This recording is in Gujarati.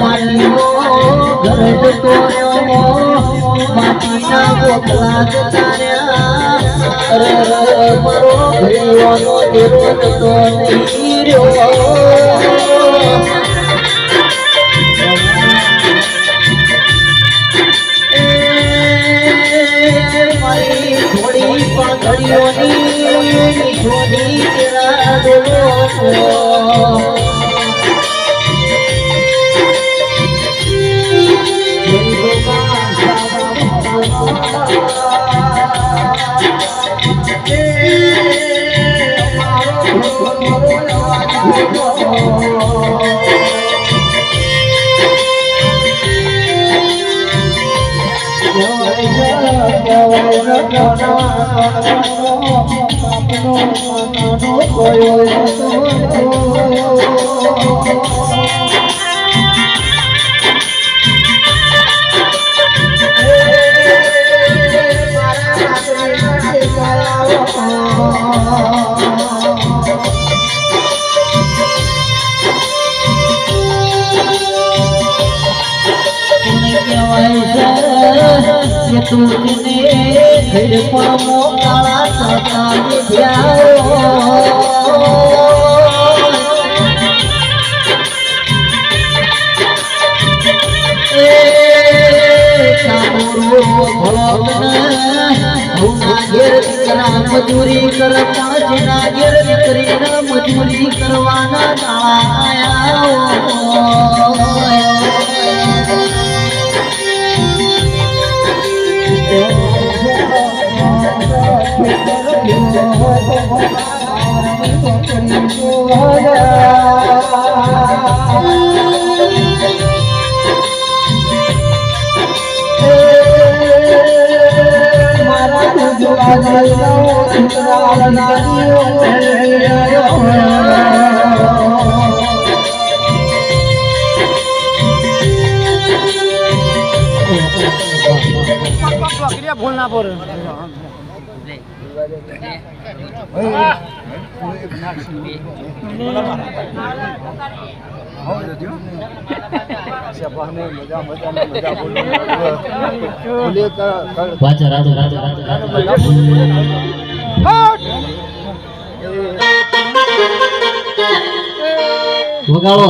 માટીનો ઘર જતો માટીના ગોખલા જતા રહ્યા મારો ભૈયાનો દેરો જતો નહીં મારી થોડી પાઘડીઓની થોડી તેરા ડોલો तुमने फिर पामो काला सता मजूरी कर मजूरी करवाना आया बोलना पड़ વગાડો